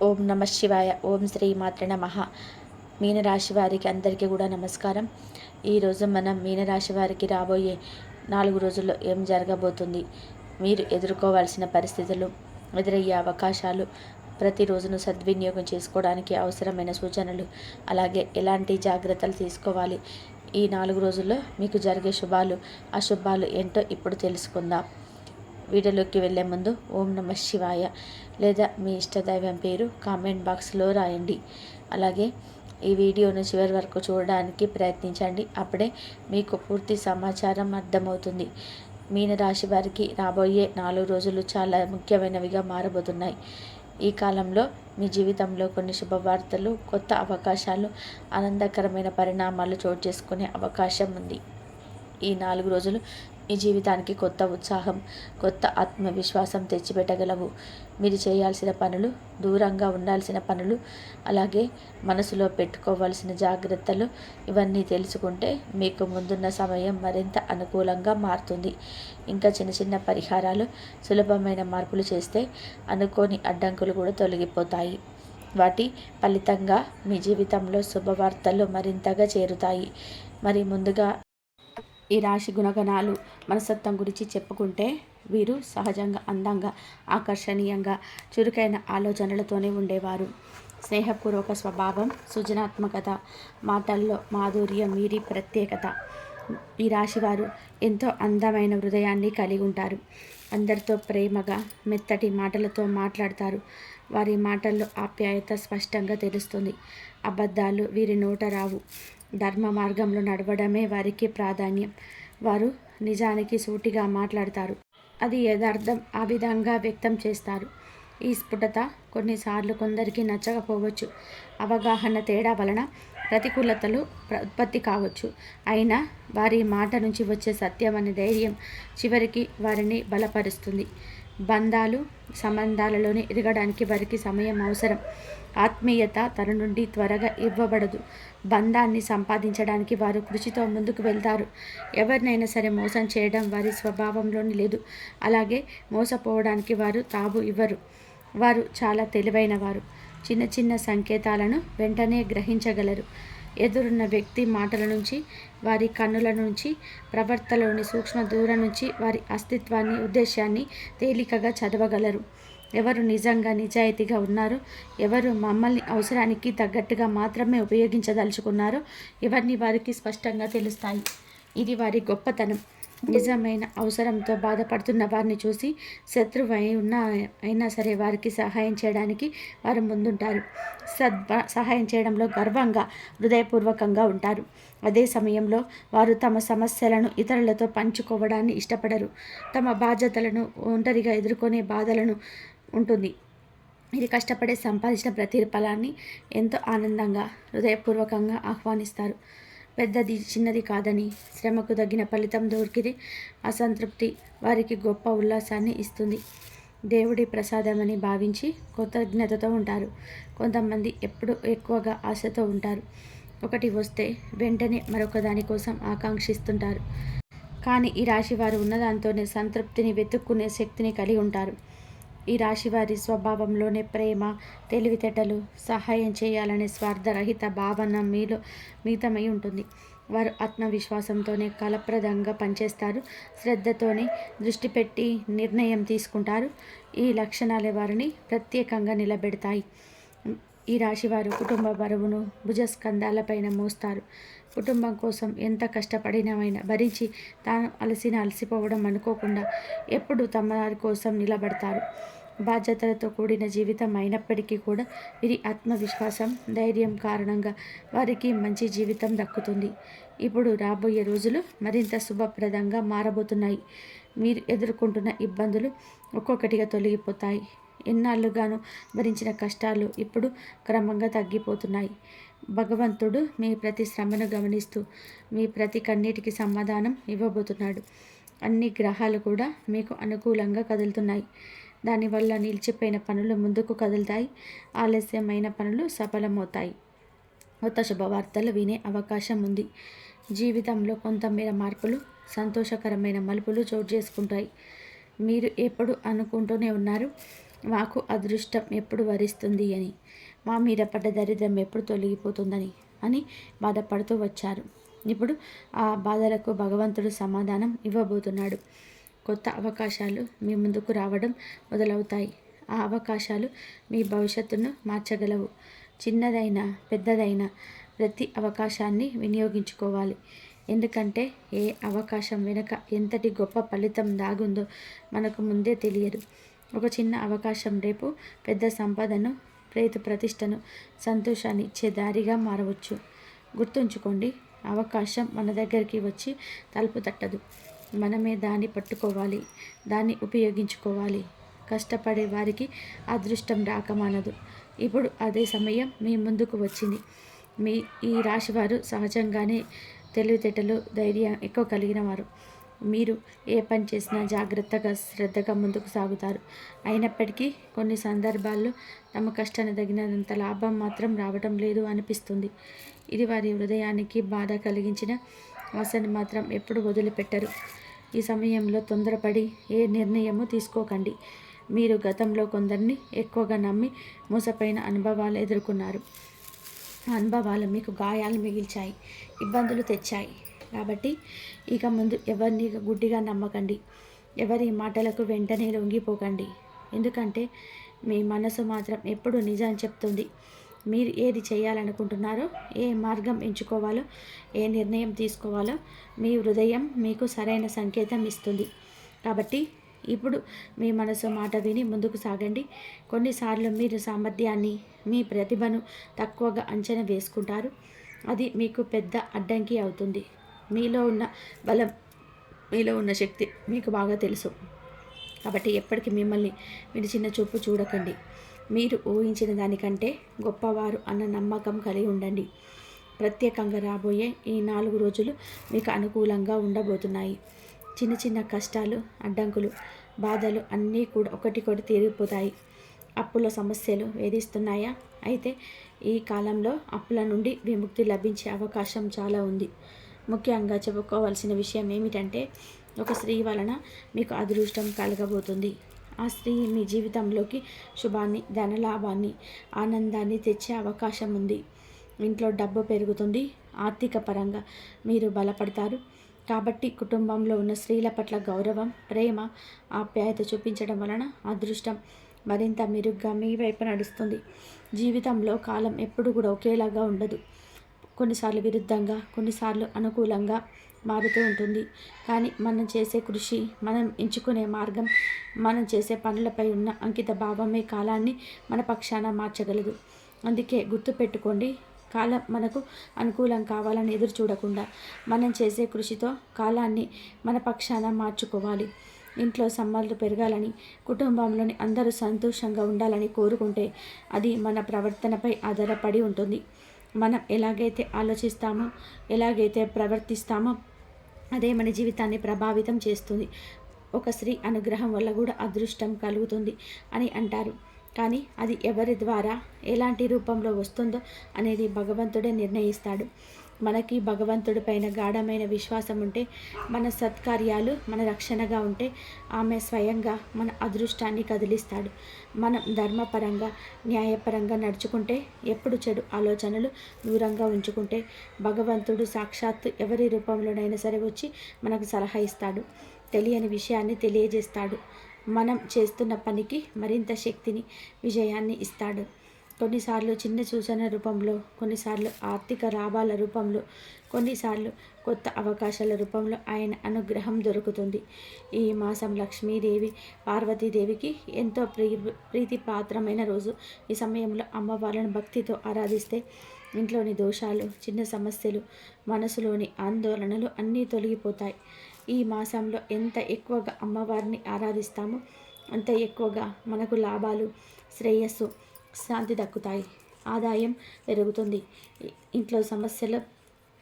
ఓం నమ శివాయ. ఓం శ్రీ మాత్ర నమః. మీనరాశి వారికి అందరికీ కూడా నమస్కారం. ఈరోజు మనం మీనరాశి వారికి రాబోయే 4 రోజుల్లో ఏం జరగబోతుంది, మీరు ఎదుర్కోవాల్సిన పరిస్థితులు, ఎదురయ్యే అవకాశాలు, ప్రతిరోజును సద్వినియోగం చేసుకోవడానికి అవసరమైన సూచనలు, అలాగే ఎలాంటి జాగ్రత్తలు తీసుకోవాలి, ఈ 4 రోజుల్లో మీకు జరిగే శుభాలు అశుభాలు ఏంటో ఇప్పుడు తెలుసుకుందాం. వీడియోలోకి వెళ్ళే ముందు ఓం నమ శివాయ లేదా మీ ఇష్టదైవం పేరు కామెంట్ బాక్స్లో రాయండి. అలాగే ఈ వీడియోను చివరి వరకు చూడడానికి ప్రయత్నించండి. అప్పుడే మీకు పూర్తి సమాచారం అర్థమవుతుంది. మీనరాశి వారికి రాబోయే 4 రోజులు చాలా ముఖ్యమైనవిగా మారబోతున్నాయి. ఈ కాలంలో మీ జీవితంలో కొన్ని శుభవార్తలు, కొత్త అవకాశాలు, ఆనందకరమైన పరిణామాలు చోటు చేసుకునే అవకాశం ఉంది. ఈ 4 రోజులు మీ జీవితానికి కొత్త ఉత్సాహం, కొత్త ఆత్మవిశ్వాసం తెచ్చిపెట్టగలవు. మీరు చేయాల్సిన పనులు, దూరంగా ఉండాల్సిన పనులు, అలాగే మనసులో పెట్టుకోవాల్సిన జాగ్రత్తలు, ఇవన్నీ తెలుసుకుంటే మీకు ముందున్న సమయం మరింత అనుకూలంగా మారుతుంది. ఇంకా చిన్న చిన్న పరిహారాలు, సులభమైన మార్పులు చేస్తే అనుకోని అడ్డంకులు కూడా తొలగిపోతాయి. వాటి ఫలితంగా మీ జీవితంలో శుభవార్తలు మరింతగా చేరుతాయి. మరి ముందుగా ఈ రాశి గుణగణాలు, మనస్తత్వం గురించి చెప్పుకుంటే, వీరు సహజంగా అందంగా, ఆకర్షణీయంగా, చురుకైన ఆలోచనలతోనే ఉండేవారు. స్నేహపూర్వక స్వభావం, సృజనాత్మకత, మాటల్లో మాధుర్యం వీరి ప్రత్యేకత. ఈ రాశివారు ఎంతో అందమైన హృదయాన్ని కలిగి ఉంటారు. అందరితో ప్రేమగా, మెత్తటి మాటలతో మాట్లాడతారు. వారి మాటల్లో ఆప్యాయత స్పష్టంగా తెలుస్తుంది. అబద్ధాలు వీరి నోట రావు. ధర్మ మార్గంలో నడవడమే వారికి ప్రాధాన్యం. వారు నిజానికి సూటిగా మాట్లాడతారు. అది యథార్థం ఆ విధంగా వ్యక్తం చేస్తారు. ఈ స్ఫుటత కొన్నిసార్లు కొందరికి నచ్చకపోవచ్చు. అవగాహన తేడా వలన ప్రతికూలతలు ఉత్పత్తి కావచ్చు. అయినా వారి మాట నుంచి వచ్చే సత్యం అనే ధైర్యం చివరికి వారిని బలపరుస్తుంది. బంధాలు, సంబంధాలలోనే ఎదగడానికి వారికి సమయం అవసరం. ఆత్మీయత తన నుండి త్వరగా ఇవ్వబడదు. బంధాన్ని సంపాదించడానికి వారు కృషితో ముందుకు వెళ్తారు. ఎవరినైనా సరే మోసం చేయడం వారి స్వభావంలోని లేదు. అలాగే మోసపోవడానికి వారు తావు ఇవ్వరు. వారు చాలా తెలివైన వారు. చిన్న చిన్న సంకేతాలను వెంటనే గ్రహించగలరు. ఎదురున్న వ్యక్తి మాటల నుంచి, వారి కన్నుల నుంచి, ప్రవర్తనలోని సూక్ష్మ దూరం నుంచి వారి అస్తిత్వాన్ని, ఉద్దేశాన్ని తేలికగా చదవగలరు. ఎవరు నిజంగా నిజాయితీగా ఉన్నారో, ఎవరు మమ్మల్ని అవసరానికి తగ్గట్టుగా మాత్రమే ఉపయోగించదలుచుకున్నారో ఇవన్నీ వారికి స్పష్టంగా తెలుస్తాయి. ఇది వారి గొప్పతనం. నిజమైన అవసరంతో బాధపడుతున్న వారిని చూసి శత్రువు అయినా సరే వారికి సహాయం చేయడానికి వారు ముందుంటారు. సహాయం చేయడంలో గర్వంగా, హృదయపూర్వకంగా ఉంటారు. అదే సమయంలో వారు తమ సమస్యలను ఇతరులతో పంచుకోవడాన్ని ఇష్టపడరు. తమ బాధ్యతలను ఒంటరిగా ఎదుర్కొనే బాధలను ఉంటుంది. ఇది కష్టపడి సంపాదించిన ప్రతిఫలాన్ని ఎంతో ఆనందంగా, హృదయపూర్వకంగా ఆహ్వానిస్తారు. పెద్దది చిన్నది కాదని, శ్రమకు తగిన ఫలితం దొరికితే అసంతృప్తి వారికి గొప్ప ఉల్లాసాన్ని ఇస్తుంది. దేవుడి ప్రసాదమని భావించి కృతజ్ఞతతో ఉంటారు. కొంతమంది ఎప్పుడూ ఎక్కువగా ఆశతో ఉంటారు. ఒకటి వస్తే వెంటనే మరొక దాని కోసం ఆకాంక్షిస్తుంటారు. కానీ ఈ రాశి వారు ఉన్నదాంతోనే సంతృప్తిని వెతుక్కునే శక్తిని కలిగి ఉంటారు. ఈ రాశివారి స్వభావంలోనే ప్రేమ, తెలివితేటలు, సహాయం చేయాలనే స్వార్థరహిత భావన మీలో మితమై ఉంటుంది. వారు ఆత్మవిశ్వాసంతోనే ఫలప్రదంగా పనిచేస్తారు. శ్రద్ధతోనే దృష్టి పెట్టి నిర్ణయం తీసుకుంటారు. ఈ లక్షణాలే వారిని ప్రత్యేకంగా నిలబెడతాయి. ఈ రాశివారు కుటుంబ బరువును భుజస్కంధాలపైన మోస్తారు. కుటుంబం కోసం ఎంత కష్టపడినమైనా భరించి తాను అలసిపోవడం అనుకోకుండా ఎప్పుడు తమ వారి కోసం నిలబడతారు. బాధ్యతలతో కూడిన జీవితం అయినప్పటికీ కూడా వీరి ఆత్మవిశ్వాసం, ధైర్యం కారణంగా వారికి మంచి జీవితం దక్కుతుంది. ఇప్పుడు రాబోయే రోజులు మరింత శుభప్రదంగా మారబోతున్నాయి. మీరు ఎదుర్కొంటున్న ఇబ్బందులు ఒక్కొక్కటిగా తొలగిపోతాయి. ఎన్నాళ్ళుగానో భరించిన కష్టాలు ఇప్పుడు క్రమంగా తగ్గిపోతున్నాయి. భగవంతుడు మీ ప్రతి శ్రమను గమనిస్తూ మీ ప్రతి కన్నీటికి సమాధానం ఇవ్వబోతున్నాడు. అన్ని గ్రహాలు కూడా మీకు అనుకూలంగా కదులుతున్నాయి. దానివల్ల నిలిచిపోయిన పనులు ముందుకు కదులుతాయి. ఆలస్యమైన పనులు సఫలమవుతాయి. కొత్త శుభవార్తలు వినే అవకాశం ఉంది. జీవితంలో కొంతమేర మార్పులు, సంతోషకరమైన మలుపులు చోటు చేసుకుంటాయి. మీరు ఎప్పుడు అనుకుంటూనే ఉన్నారు, మాకు అదృష్టం ఎప్పుడు వరిస్తుంది అని, మా మీద పడ్డ దరిద్రం ఎప్పుడు తొలగిపోతుందని అని బాధపడుతూ వచ్చారు. ఇప్పుడు ఆ బాధలకు భగవంతుడు సమాధానం ఇవ్వబోతున్నాడు. కొత్త అవకాశాలు మీ ముందుకు రావడం మొదలవుతాయి. ఆ అవకాశాలు మీ భవిష్యత్తును మార్చగలవు. చిన్నదైనా పెద్దదైనా ప్రతి అవకాశాన్ని వినియోగించుకోవాలి. ఎందుకంటే ఏ అవకాశం వెనుక ఎంతటి గొప్ప ఫలితం దాగుందో మనకు ముందే తెలియదు. ఒక చిన్న అవకాశం రేపు పెద్ద సంపదను, ప్రతిష్టను, సంతోషాన్ని ఇచ్చే దారిగా మారవచ్చు. గుర్తుంచుకోండి, అవకాశం మన దగ్గరికి వచ్చి తలుపు తట్టదు. మనమే దాన్ని పట్టుకోవాలి, దాన్ని ఉపయోగించుకోవాలి. కష్టపడే వారికి అదృష్టం రాకమానదు. ఇప్పుడు అదే సమయం మీ ముందుకు వచ్చింది. మీ ఈ రాశివారు సహజంగానే తెలివితేటలు, ధైర్యం ఎక్కువ కలిగిన వారు. మీరు ఏ పని చేసినా జాగ్రత్తగా, శ్రద్ధగా ముందుకు సాగుతారు. అయినప్పటికీ కొన్ని సందర్భాల్లో తమ కష్టాన్ని తగినంత లాభం మాత్రం రావటం లేదు అనిపిస్తుంది. ఇది వారి హృదయానికి బాధ కలిగించిన ఆశని మాత్రం ఎప్పుడు వదిలిపెట్టరు. ఈ సమయంలో తొందరపడి ఏ నిర్ణయము తీసుకోకండి. మీరు గతంలో కొందరిని ఎక్కువగా నమ్మి మోసపోయిన అనుభవాలు ఎదుర్కొన్నారు. ఆ అనుభవాలు మీకు గాయాలు మిగిల్చాయి, ఇబ్బందులు తెచ్చాయి. కాబట్టి ఇక ముందు ఎవరిని గుడ్డిగా నమ్మకండి. ఎవరి మాటలకు వెంటనే లొంగిపోకండి. ఎందుకంటే మీ మనసు మాత్రం ఎప్పుడు నిజం చెప్తుంది. మీరు ఏది చేయాలనుకుంటున్నారో, ఏ మార్గం ఎంచుకోవాలో, ఏ నిర్ణయం తీసుకోవాలో మీ హృదయం మీకు సరైన సంకేతం ఇస్తుంది. కాబట్టి ఇప్పుడు మీ మనసు మాట విని ముందుకు సాగండి. కొన్నిసార్లు మీరు సామర్థ్యాన్ని, మీ ప్రతిభను తక్కువగా అంచనా వేసుకుంటారు. అది మీకు పెద్ద అడ్డంకి అవుతుంది. మీలో ఉన్న బలం, మీలో ఉన్న శక్తి మీకు బాగా తెలుసు. కాబట్టి ఎప్పటికీ మిమ్మల్ని మీరు చిన్న చూపు చూడకండి. మీరు ఊహించిన దానికంటే గొప్పవారు అన్న నమ్మకం కలిగి ఉండండి. ప్రత్యేకంగా రాబోయే ఈ 4 రోజులు మీకు అనుకూలంగా ఉండబోతున్నాయి. చిన్న చిన్న కష్టాలు, అడ్డంకులు, బాధలు అన్నీ కూడా ఒకటికొకటి తీరిపోతాయి. అప్పుల సమస్యలు వేధిస్తున్నాయా? అయితే ఈ కాలంలో అప్పుల నుండి విముక్తి లభించే అవకాశం చాలా ఉంది. ముఖ్యంగా చెప్పుకోవాల్సిన విషయం ఏమిటంటే, ఒక స్త్రీ వలన మీకు అదృష్టం కలగబోతుంది. ఆ స్త్రీ మీ జీవితంలోకి శుభాన్ని, ధనలాభాన్ని, ఆనందాన్ని తెచ్చే అవకాశం ఉంది. ఇంట్లో డబ్బు పెరుగుతుంది. ఆర్థిక పరంగా మీరు బలపడతారు. కాబట్టి కుటుంబంలో ఉన్న స్త్రీల పట్ల గౌరవం, ప్రేమ, ఆప్యాయత చూపించడం వలన అదృష్టం మరింత మెరుగ్గా మీ వైపు నడుస్తుంది. జీవితంలో కాలం ఎప్పుడు కూడా ఒకేలాగా ఉండదు. కొన్నిసార్లు విరుద్ధంగా, కొన్నిసార్లు అనుకూలంగా మారుతూ ఉంటుంది. కానీ మనం చేసే కృషి, మనం ఎంచుకునే మార్గం, మనం చేసే పనులపై ఉన్న అంకిత భావమే కాలాన్ని మన పక్షాన మార్చగలదు. అందుకే గుర్తుపెట్టుకోండి, కాలం మనకు అనుకూలం కావాలని ఎదురు చూడకుండా మనం చేసే కృషితో కాలాన్ని మన పక్షాన మార్చుకోవాలి. ఇంట్లో సంపదలు పెరగాలని, కుటుంబంలోని అందరూ సంతోషంగా ఉండాలని కోరుకుంటే అది మన ప్రవర్తనపై ఆధారపడి ఉంటుంది. మనం ఎలాగైతే ఆలోచిస్తామో, ఎలాగైతే ప్రవర్తిస్తామో అదే మన జీవితాన్ని ప్రభావితం చేస్తుంది. ఒక స్త్రీ అనుగ్రహం వల్ల కూడా అదృష్టం కలుగుతుంది అని అంటారు. కానీ అది ఎవరి ద్వారా, ఎలాంటి రూపంలో వస్తుందో అనేది భగవంతుడే నిర్ణయిస్తాడు. మనకి భగవంతుడి పైన గాఢమైన విశ్వాసం ఉంటే, మన సత్కార్యాలు మన రక్షణగా ఉంటే ఆమె స్వయంగా మన అదృష్టాన్ని కదిలిస్తాడు. మనం ధర్మపరంగా, న్యాయపరంగా నడుచుకుంటే, ఎప్పుడు చెడు ఆలోచనలు దూరంగా ఉంచుకుంటే భగవంతుడు సాక్షాత్తు ఎవరి రూపంలోనైనా సరే వచ్చి మనకు సలహా ఇస్తాడు. తెలియని విషయాన్ని తెలియజేస్తాడు. మనం చేస్తున్న పనికి మరింత శక్తిని, విజయాన్ని ఇస్తాడు. కొన్నిసార్లు చిన్న సూచన రూపంలో, కొన్నిసార్లు ఆర్థిక లాభాల రూపంలో, కొన్నిసార్లు కొత్త అవకాశాల రూపంలో ఆయన అనుగ్రహం దొరుకుతుంది. ఈ మాసం లక్ష్మీదేవి, పార్వతీదేవికి ఎంతో ప్రీతిపాత్రమైన రోజు. ఈ సమయంలో అమ్మవార్లను భక్తితో ఆరాధిస్తే ఇంట్లోని దోషాలు, చిన్న సమస్యలు, మనసులోని ఆందోళనలు అన్నీ తొలగిపోతాయి. ఈ మాసంలో ఎంత ఎక్కువగా అమ్మవారిని ఆరాధిస్తామో అంత ఎక్కువగా మనకు లాభాలు, శ్రేయస్సు, శాంతి దక్కుతాయి. ఆదాయం పెరుగుతుంది. ఇంట్లో సమస్యలు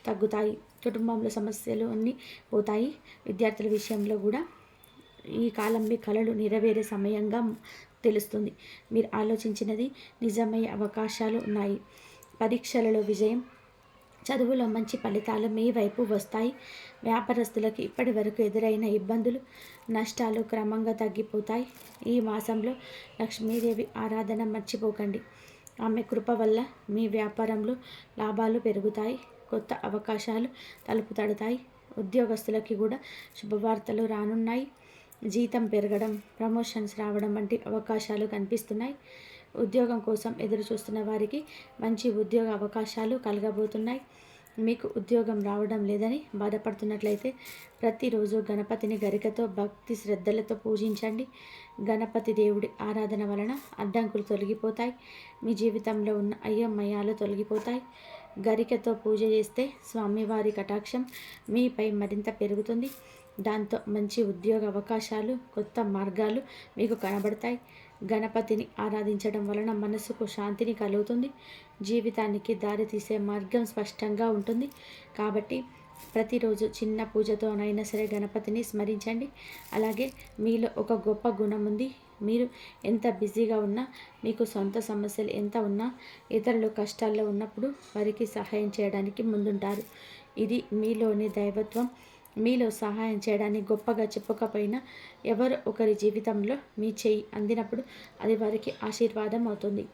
తగ్గుతాయి. కుటుంబంలో సమస్యలు అన్నీ పోతాయి. విద్యార్థుల విషయంలో కూడా ఈ కాలం మీ కలలు నెరవేరే సమయంగా తెలుస్తుంది. మీరు ఆలోచించినది నిజమయ్యే అవకాశాలు ఉన్నాయి. పరీక్షలలో విజయం, చదువులో మంచి ఫలితాలు మీ వైపు వస్తాయి. వ్యాపారస్తులకు ఇప్పటి వరకు ఎదురైన ఇబ్బందులు, నష్టాలు క్రమంగా తగ్గిపోతాయి. ఈ మాసంలో లక్ష్మీదేవి ఆరాధన మర్చిపోకండి. ఆమె కృప వల్ల మీ వ్యాపారంలో లాభాలు పెరుగుతాయి. కొత్త అవకాశాలు తలుపు తడతాయి. ఉద్యోగస్తులకి కూడా శుభవార్తలు రానున్నాయి. జీతం పెరగడం, ప్రమోషన్స్ రావడం వంటి అవకాశాలు కనిపిస్తున్నాయి. ఉద్యోగం కోసం ఎదురు చూస్తున్న వారికి మంచి ఉద్యోగ అవకాశాలు కలగబోతున్నాయి. మీకు ఉద్యోగం రావడం లేదని బాధపడుతున్నట్లయితే ప్రతిరోజు గణపతిని గరికతో భక్తి శ్రద్ధలతో పూజించండి. గణపతి దేవుడి ఆరాధన వలన అడ్డంకులు తొలగిపోతాయి. మీ జీవితంలో ఉన్న అయ్యమయ్యాలు తొలగిపోతాయి. గరికతో పూజ చేస్తే స్వామివారి కటాక్షం మీపై మరింత పెరుగుతుంది. దాంతో మంచి ఉద్యోగ అవకాశాలు, కొత్త మార్గాలు మీకు కనబడతాయి. గణపతిని ఆరాధించడం వలన మనసుకు శాంతిని కలుగుతుంది. జీవితానికి దారి తీసే మార్గం స్పష్టంగా ఉంటుంది. కాబట్టి ప్రతిరోజు చిన్న పూజతోనైనా సరే గణపతిని స్మరించండి. అలాగే మీలో ఒక గొప్ప గుణం ఉంది. మీరు ఎంత బిజీగా ఉన్నా, మీకు సొంత సమస్యలు ఎంత ఉన్నా, ఇతరులు కష్టాల్లో ఉన్నప్పుడు వారికి సహాయం చేయడానికి ముందుంటారు. ఇది మీలోని దైవత్వం. మీలో సహాయం చేయడానికి గొప్పగా చెప్పకపోయినా ఎవరు ఒకరి జీవితంలో మీ చేయి అందినప్పుడు అది వారికి ఆశీర్వాదం అవుతుంది.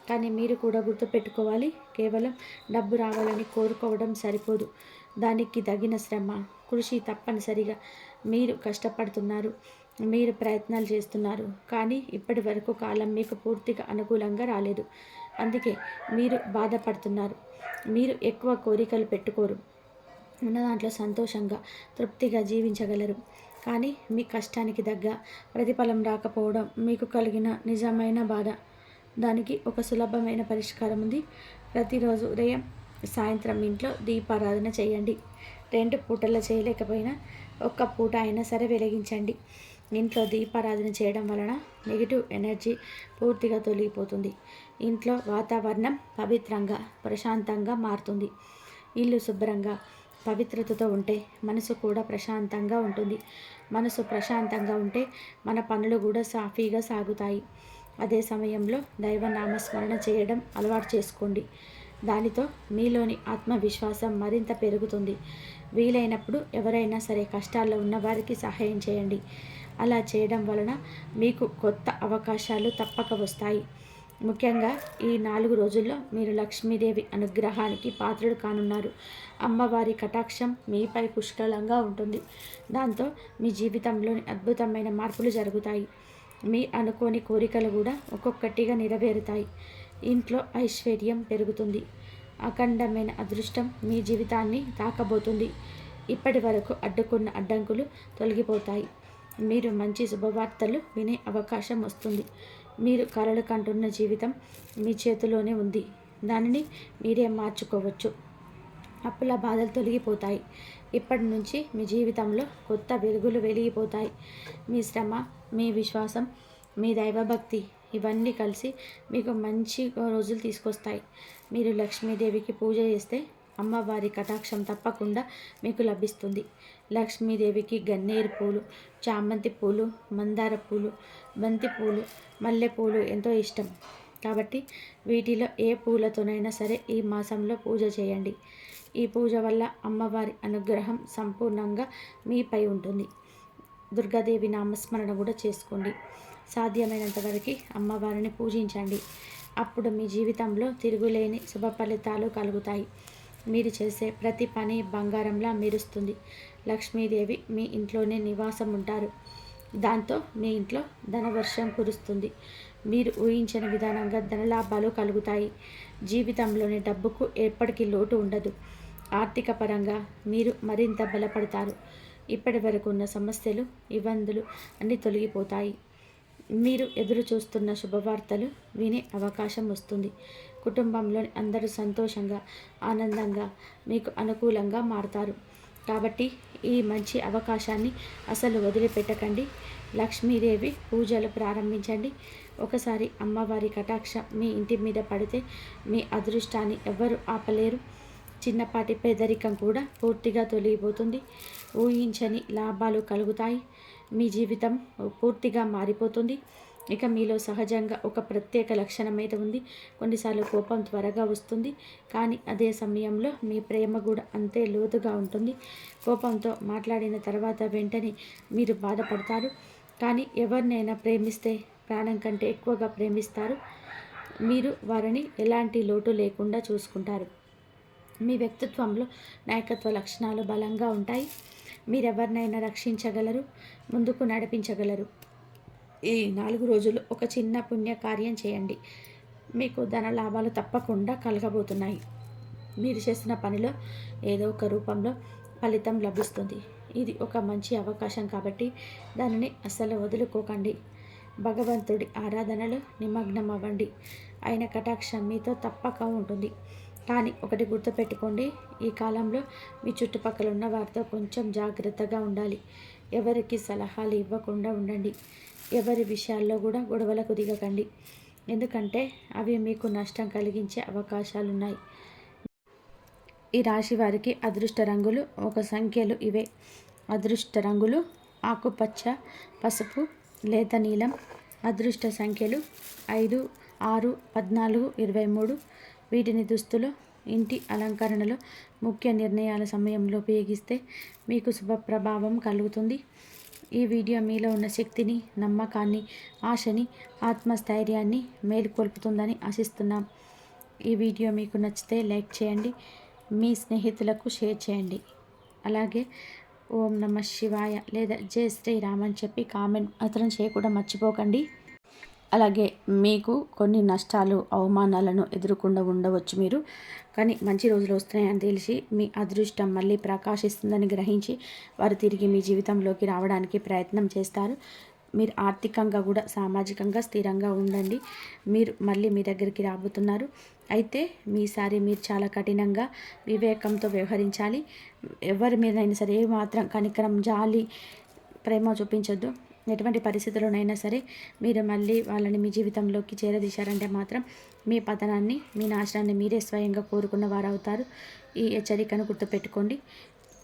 కానీ మీరు కూడా గుర్తుపెట్టుకోవాలి, కేవలం డబ్బు రావాలని కోరుకోవడం సరిపోదు. దానికి తగిన శ్రమ, కృషి తప్పనిసరిగా. మీరు కష్టపడుతున్నారు, మీరు ప్రయత్నాలు చేస్తున్నారు, కానీ ఇప్పటి వరకు కాలం మీకు పూర్తిగా అనుకూలంగా రాలేదు. అందుకే మీరు బాధపడుతున్నారు. మీరు ఎక్కువ కోరికలు పెట్టుకోరు, ఉన్న దాంట్లో సంతోషంగా తృప్తిగా జీవించగలరు. కానీ మీ కష్టానికి తగ్గ ప్రతిఫలం రాకపోవడం మీకు కలిగిన నిజమైన బాధ. దానికి ఒక సులభమైన పరిష్కారం ఉంది. ప్రతిరోజు ఉదయం సాయంత్రం ఇంట్లో దీపారాధన చేయండి. 2 పూటల్లో చేయలేకపోయినా ఒక్క పూట అయినా సరే వెలిగించండి. ఇంట్లో దీపారాధన చేయడం వలన నెగిటివ్ ఎనర్జీ పూర్తిగా తొలగిపోతుంది. ఇంట్లో వాతావరణం పవిత్రంగా, ప్రశాంతంగా మారుతుంది. ఇల్లు శుభ్రంగా, పవిత్రతతో ఉంటే మనసు కూడా ప్రశాంతంగా ఉంటుంది. మనసు ప్రశాంతంగా ఉంటే మన పనులు కూడా సాఫీగా సాగుతాయి. అదే సమయంలో దైవనామస్మరణ చేయడం అలవాటు చేసుకోండి. దానితో మీలోని ఆత్మవిశ్వాసం మరింత పెరుగుతుంది. వీలైనప్పుడు ఎవరైనా సరే కష్టాల్లో ఉన్న వారికి సహాయం చేయండి. అలా చేయడం వలన మీకు కొత్త అవకాశాలు తప్పక వస్తాయి. ముఖ్యంగా ఈ 4 రోజుల్లో మీరు లక్ష్మీదేవి అనుగ్రహానికి పాత్రుడు కానున్నారు. అమ్మవారి కటాక్షం మీపై పుష్కలంగా ఉంటుంది. దాంతో మీ జీవితంలోని అద్భుతమైన మార్పులు జరుగుతాయి. మీ అనుకోని కోరికలు కూడా ఒక్కొక్కటిగా నెరవేరుతాయి. ఇంట్లో ఐశ్వర్యం పెరుగుతుంది. అఖండమైన అదృష్టం మీ జీవితాన్ని తాకబోతుంది. ఇప్పటి వరకు అడ్డుకున్న అడ్డంకులు తొలగిపోతాయి. మీరు మంచి శుభవార్తలు వినే అవకాశం వస్తుంది. మీరు కలలు కంటున్న జీవితం మీ చేతిలోనే ఉంది. దానిని మీరే మార్చుకోవచ్చు. అప్పుల బాధలు తొలగిపోతాయి. ఇప్పటి నుంచి మీ జీవితంలో కొత్త వెలుగులు వెలిగిపోతాయి. మీ శ్రమ, మీ విశ్వాసం, మీ దైవభక్తి ఇవన్నీ కలిసి మీకు మంచి రోజులు తీసుకొస్తాయి. మీరు లక్ష్మీదేవికి పూజ చేస్తే అమ్మవారి కటాక్షం తప్పకుండా మీకు లభిస్తుంది. లక్ష్మీదేవికి గన్నేరు పూలు, చామంతి పూలు, మందార పూలు, బంతి పూలు, మల్లెపూలు ఎంతో ఇష్టం. కాబట్టి వీటిలో ఏ పూలతోనైనా సరే ఈ మాసంలో పూజ చేయండి. ఈ పూజ వల్ల అమ్మవారి అనుగ్రహం సంపూర్ణంగా మీపై ఉంటుంది. దుర్గాదేవి నామస్మరణ కూడా చేసుకోండి. సాధ్యమైనంత వరకు అమ్మవారిని పూజించండి. అప్పుడు మీ జీవితంలో తిరుగులేని శుభ ఫలితాలు కలుగుతాయి. మీరు చేసే ప్రతి పని బంగారంలా మెరుస్తుంది. లక్ష్మీదేవి మీ ఇంట్లోనే నివాసం ఉంటారు. దాంతో మీ ఇంట్లో ధనవర్షం కురుస్తుంది. మీరు ఊహించని విధానంగా ధనలాభాలు కలుగుతాయి. జీవితంలోని డబ్బుకు ఎప్పటికీ లోటు ఉండదు. ఆర్థిక పరంగా మీరు మరింత బలపడతారు. ఇప్పటి వరకు ఉన్న సమస్యలు, ఇబ్బందులు అన్నీ తొలగిపోతాయి. మీరు ఎదురు చూస్తున్న శుభవార్తలు వినే అవకాశం వస్తుంది. కుటుంబంలోని అందరూ సంతోషంగా, ఆనందంగా, మీకు అనుకూలంగా మారతారు. కాబట్టి ఈ మంచి అవకాశాన్ని అసలు వదిలిపెట్టకండి. లక్ష్మీదేవి పూజలు ప్రారంభించండి. ఒకసారి అమ్మవారి కటాక్షం మీ ఇంటి మీద పడితే మీ అదృష్టాన్ని ఎవ్వరూ ఆపలేరు. చిన్నపాటి పేదరికం కూడా పూర్తిగా తొలగిపోతుంది. ఊహించని లాభాలు కలుగుతాయి. మీ జీవితం పూర్తిగా మారిపోతుంది. ఇక మీలో సహజంగా ఒక ప్రత్యేక లక్షణం అయితే ఉంది. కొన్నిసార్లు కోపం త్వరగా వస్తుంది, కానీ అదే సమయంలో మీ ప్రేమ కూడా అంతే లోతుగా ఉంటుంది. కోపంతో మాట్లాడిన తర్వాత వెంటనే మీరు బాధపడతారు, కానీ ఎవరినైనా ప్రేమిస్తే ప్రాణం కంటే ఎక్కువగా ప్రేమిస్తారు. మీరు వారిని ఎలాంటి లోటు లేకుండా చూసుకుంటారు. మీ వ్యక్తిత్వంలో నాయకత్వ లక్షణాలు బలంగా ఉంటాయి. మీరెవరినైనా రక్షించగలరు, ముందుకు నడిపించగలరు. ఈ 4 రోజులు ఒక చిన్న పుణ్యకార్యం చేయండి. మీకు ధన లాభాలు తప్పకుండా కలగబోతున్నాయి. మీరు చేసిన పనిలో ఏదో ఒక రూపంలో ఫలితం లభిస్తుంది. ఇది ఒక మంచి అవకాశం కాబట్టి దానిని అస్సలు వదులుకోకండి. భగవంతుడి ఆరాధనలో నిమగ్నం అవ్వండి. ఆయన కటాక్షం మీతో తప్పక ఉంటుంది. కానీ ఒకటి గుర్తుపెట్టుకోండి, ఈ కాలంలో మీ చుట్టుపక్కల ఉన్న వారితో కొంచెం జాగ్రత్తగా ఉండాలి. ఎవరికి సలహాలు ఇవ్వకుండా ఉండండి. ఎవరి విషయాల్లో కూడా గొడవలకు దిగకండి, ఎందుకంటే అవి మీకు నష్టం కలిగించే అవకాశాలున్నాయి. ఈ రాశి వారికి అదృష్ట రంగులు ఒక సంఖ్యలు ఇవే. అదృష్ట రంగులు ఆకుపచ్చ, పసుపు, లేత నీలం. అదృష్ట సంఖ్యలు 5, 6, 14, 23. వీటిని దుస్తులు, ఇంటి అలంకరణలో, ముఖ్య నిర్ణయాల సమయంలో ఉపయోగిస్తే మీకు శుభ ప్రభావం కలుగుతుంది. ఈ వీడియో మీలో ఉన్న శక్తిని, నమ్మకాన్ని, ఆశని, ఆత్మస్థైర్యాన్ని మేలుకొల్పుతుందని ఆశిస్తున్నాం. ఈ వీడియో మీకు నచ్చితే లైక్ చేయండి, మీ స్నేహితులకు షేర్ చేయండి. అలాగే ఓం నమ శివాయ లేదా జై శ్రీరామ్ అని చెప్పి కామెంట్ మాత్రం చేయకుండా మర్చిపోకండి. అలాగే మీకు కొన్ని నష్టాలు, అవమానాలను ఎదుర్కొంటూ ఉండవచ్చు మీరు, కానీ మంచి రోజులు వస్తున్నాయని తెలిసి మీ అదృష్టం మళ్ళీ ప్రకాశిస్తుందని గ్రహించి వారు తిరిగి మీ జీవితంలోకి రావడానికి ప్రయత్నం చేస్తారు. మీరు ఆర్థికంగా కూడా సామాజికంగా స్థిరంగా ఉండండి. మీరు మళ్ళీ మీ దగ్గరికి రాబోతున్నారు. అయితే మీసారి మీరు చాలా కఠినంగా వివేకంతో వ్యవహరించాలి. ఎవరి మీదైనా సరే మాత్రం కనికరం, జాలి, ప్రేమ చూపించొద్దు. ఎటువంటి పరిస్థితుల్లోనైనా సరే మీరు మళ్ళీ వాళ్ళని మీ జీవితంలోకి చేరదీశారంటే మాత్రం మీ పతనాన్ని, మీ నాశనాన్ని మీరే స్వయంగా కోరుకున్న వారు అవుతారు. ఈ హెచ్చరికను గుర్తుపెట్టుకోండి.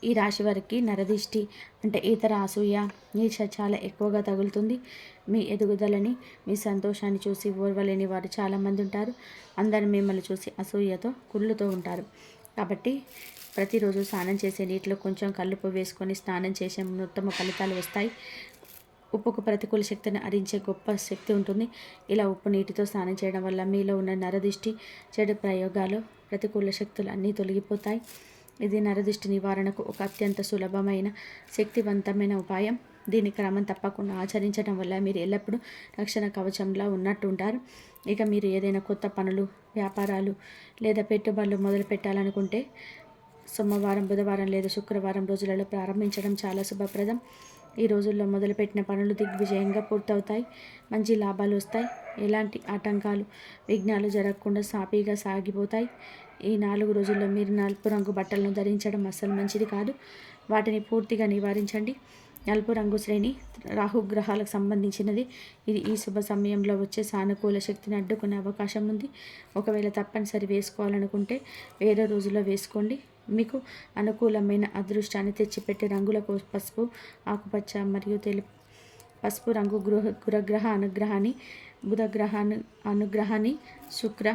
ఈ రాశి వారికి నరదిష్టి అంటే ఇతర అసూయ, ఈర్ష చాలా ఎక్కువగా తగులుతుంది. మీ ఎదుగుదలని, మీ సంతోషాన్ని చూసి ఓర్వలేని వారు చాలామంది ఉంటారు. అందరూ మిమ్మల్ని చూసి అసూయతో కుళ్ళుతూ ఉంటారు. కాబట్టి ప్రతిరోజు స్నానం చేసే నీటిలో కొంచెం కల్లుపు వేసుకొని స్నానం చేసే ఉత్తమ ఫలితాలు వస్తాయి. ఉప్పుకు ప్రతికూల శక్తిని హరించే గొప్ప శక్తి ఉంటుంది. ఇలా ఉప్పు నీటితో స్నానం చేయడం వల్ల మీలో ఉన్న నరదిష్టి, చెడు ప్రయోగాలు, ప్రతికూల శక్తులు అన్నీ తొలగిపోతాయి. ఇది నరదిష్టి నివారణకు ఒక అత్యంత సులభమైన, శక్తివంతమైన ఉపాయం. దీని క్రమం తప్పకుండా ఆచరించడం వల్ల మీరు ఎల్లప్పుడూ రక్షణ కవచంలా ఉన్నట్టు ఉంటారు. ఇక మీరు ఏదైనా కొత్త పనులు, వ్యాపారాలు లేదా పెట్టుబడులు మొదలు పెట్టాలనుకుంటే సోమవారం, బుధవారం లేదా శుక్రవారం రోజులలో ప్రారంభించడం చాలా శుభప్రదం. ఈ రోజుల్లో మొదలుపెట్టిన పనులు దిగ్విజయంగా పూర్తవుతాయి. మంచి లాభాలు వస్తాయి. ఎలాంటి ఆటంకాలు, విఘ్నాలు జరగకుండా సాఫీగా సాగిపోతాయి. ఈ 4 రోజుల్లో మీరు నలుపు రంగు బట్టలను ధరించడం అస్సలు మంచిది కాదు. వాటిని పూర్తిగా నివారించండి. నలుపు రంగు శ్రేణి రాహుగ్రహాలకు సంబంధించినది. ఇది ఈ శుభ సమయంలో వచ్చే సానుకూల శక్తిని అడ్డుకునే అవకాశం ఉంది. ఒకవేళ తప్పనిసరి వేసుకోవాలనుకుంటే వేరే రోజుల్లో వేసుకోండి. మీకు అనుకూలమైన అదృష్టాన్ని తెచ్చిపెట్టే రంగులకు పసుపు, ఆకుపచ్చ మరియు తెలుపు. పసుపు రంగు గురగ్రహ అనుగ్రహాన్ని, బుధ అనుగ్రహాన్ని, శుక్ర,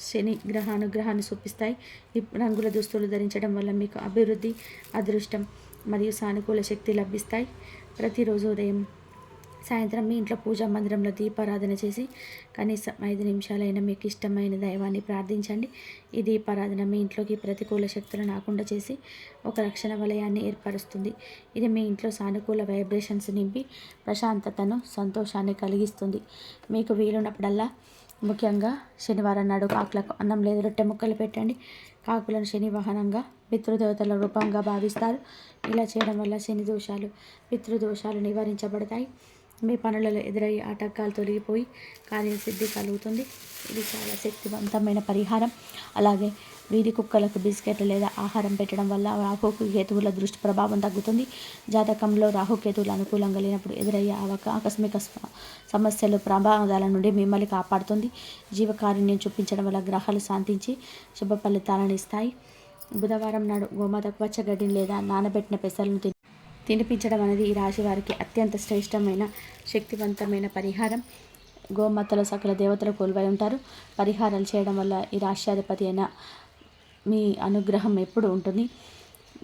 శని గ్రహ అనుగ్రహాన్ని చూపిస్తాయి. ఈ రంగుల దుస్తులు ధరించడం వల్ల మీకు అభివృద్ధి, అదృష్టం మరియు సానుకూల శక్తి లభిస్తాయి. ప్రతిరోజు ఉదయం, సాయంత్రం మీ ఇంట్లో పూజా మందిరంలో దీపారాధన చేసి కనీసం 5 నిమిషాలైనా మీకు ఇష్టమైన దైవాన్ని ప్రార్థించండి. ఈ దీపారాధన మీ ఇంట్లోకి ప్రతికూల శక్తులను రాకుండా చేసి ఒక రక్షణ వలయాన్ని ఏర్పరుస్తుంది. ఇది మీ ఇంట్లో సానుకూల వైబ్రేషన్స్ నింపి ప్రశాంతతను, సంతోషాన్ని కలిగిస్తుంది. మీకు వీలున్నప్పుడల్లా, ముఖ్యంగా శనివారం నాడు కాకులకు అన్నం లేదా రొట్టె ముక్కలు పెట్టండి. కాకులను శని వాహనంగా, పితృదేవతల రూపంగా భావిస్తారు. ఇలా చేయడం వల్ల శని దోషాలు, పితృదోషాలు నివారించబడతాయి. మీ పనులలో ఎదురయ్యే ఆటంకాలు తొలగిపోయి కార్యసిద్ధి కలుగుతుంది. ఇది చాలా శక్తివంతమైన పరిహారం. అలాగే వీధి కుక్కలకు బిస్కెట్ లేదా ఆహారం పెట్టడం వల్ల రాహుకు కేతువుల దృష్టి ప్రభావం తగ్గుతుంది. జాతకంలో రాహుకేతువులు అనుకూలంగా లేనప్పుడు ఎదురయ్యే ఆకస్మిక సమస్యలు, ప్రమాదాల నుండి మిమ్మల్ని కాపాడుతుంది. జీవకారుణ్యం చూపించడం వల్ల గ్రహాలు శాంతించి శుభ ఫలితాలను ఇస్తాయి. బుధవారం నాడు గోమాతకు పచ్చగడ్డిని లేదా నానబెట్టిన పెసలను తినిపించడం అనేది ఈ రాశి వారికి అత్యంత శ్రేష్టమైన, శక్తివంతమైన పరిహారం. గోమాతలో సకల దేవతలు కొలువై ఉంటారు. పరిహారాలు చేయడం వల్ల ఈ రాష్ట్రాధిపతి అయిన మీ అనుగ్రహం ఎప్పుడు ఉంటుంది.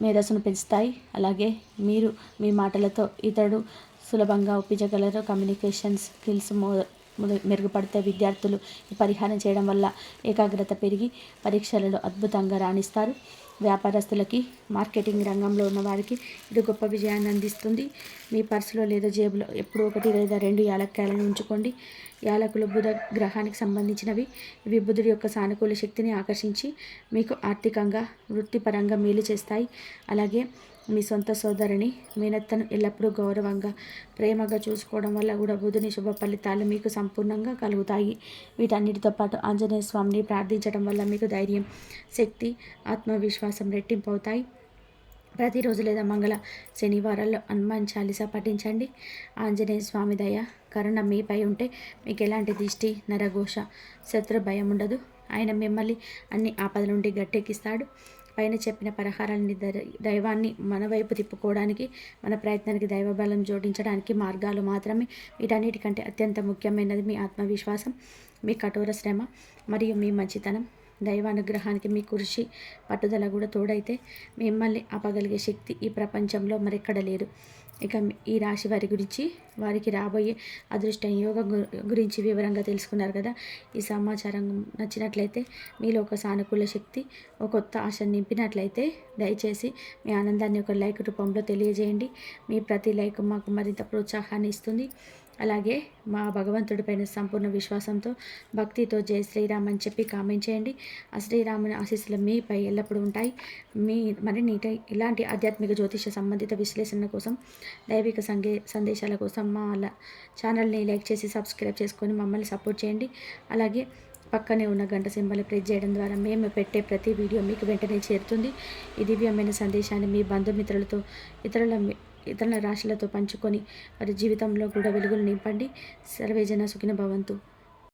మేధస్సును పెంచుతాయి. అలాగే మీరు మీ మాటలతో ఇతరుడు సులభంగా ఒప్పించగలరు. కమ్యూనికేషన్ స్కిల్స్ మెరుగుపడితే విద్యార్థులు ఈ పరిహారం చేయడం వల్ల ఏకాగ్రత పెరిగి పరీక్షలలో అద్భుతంగా రాణిస్తారు. వ్యాపారస్తులకి, మార్కెటింగ్ రంగంలో ఉన్న వారికి ఇది గొప్ప విజయాన్ని అందిస్తుంది. మీ పర్సులో లేదా జేబులో ఎప్పుడూ 1 లేదా 2 యాలక్కాయలను ఉంచుకోండి. యాలకులు బుధ గ్రహానికి సంబంధించినవి. ఇవి బుధుడి యొక్క సానుకూల శక్తిని ఆకర్షించి మీకు ఆర్థికంగా, వృత్తిపరంగా మేలు చేస్తాయి. అలాగే మీ సొంత సోదరిని, మేనత్తను ఎల్లప్పుడూ గౌరవంగా, ప్రేమగా చూసుకోవడం వల్ల కూడా బుధుని శుభ ఫలితాలు మీకు సంపూర్ణంగా కలుగుతాయి. వీటన్నిటితో పాటు ఆంజనేయ స్వామిని ప్రార్థించడం వల్ల మీకు ధైర్యం, శక్తి, ఆత్మవిశ్వాసం రెట్టింపు అవుతాయి. ప్రతిరోజు లేదా మంగళ, శనివారాల్లో హనుమాన్ చాలీసా పఠించండి. ఆంజనేయ స్వామి దయ, కరుణ మీపై ఉంటే మీకు ఎలాంటి దిష్టి, నరఘోష, శత్రు భయం ఉండదు. ఆయన మిమ్మల్ని అన్ని ఆపదల నుండి గట్టెక్కిస్తాడు. పైన చెప్పిన పరిహారాన్ని దైవాన్ని మన వైపు తిప్పుకోవడానికి, మన ప్రయత్నానికి దైవబలం జోడించడానికి మార్గాలు మాత్రమే. వీటన్నిటికంటే అత్యంత ముఖ్యమైనది మీ ఆత్మవిశ్వాసం, మీ కఠోర శ్రమ మరియు మీ మంచితనం. దైవానుగ్రహానికి మీ కృషి, పట్టుదల కూడా తోడైతే మిమ్మల్ని ఆపగలిగే శక్తి ఈ ప్రపంచంలో మరెక్కడ లేదు. ఇక ఈ రాశి వారి గురించి, వారికి రాబోయే అదృష్ట యోగం గురించి వివరంగా తెలుసుకున్నారు కదా. ఈ సమాచారం నచ్చినట్లయితే, మీలో ఒక సానుకూల శక్తి, ఒక కొత్త ఆశను నింపినట్లయితే దయచేసి మీ ఆనందాన్ని ఒక లైక్ రూపంలో తెలియజేయండి. మీ ప్రతి లైక్ మాకు మరింత ప్రోత్సాహాన్ని ఇస్తుంది. అలాగే మా భగవంతుడిపైన సంపూర్ణ విశ్వాసంతో, భక్తితో జై శ్రీరామ్ అని చెప్పి కామెంట్ చేయండి. ఆ శ్రీరాముని ఆశీస్సులు మీపై ఎల్లప్పుడూ ఉంటాయి. మరిన్ని ఇలాంటి ఆధ్యాత్మిక జ్యోతిష సంబంధిత విశ్లేషణ కోసం, దైవిక సందేశాల కోసం మా ఛానల్ని లైక్ చేసి సబ్స్క్రైబ్ చేసుకొని మమ్మల్ని సపోర్ట్ చేయండి. అలాగే పక్కనే ఉన్న గంట సింబల్ ప్రెస్ చేయడం ద్వారా మేము పెట్టే ప్రతి వీడియో మీకు వెంటనే చేరుతుంది. ఈ దివ్యమైన సందేశాన్ని మీ బంధుమిత్రులతో, ఇతరుల రాశులతో పంచుకొని వారి జీవితంలో కూడా వెలుగులు నింపండి. సర్వేజన సుఖిన భవంతు.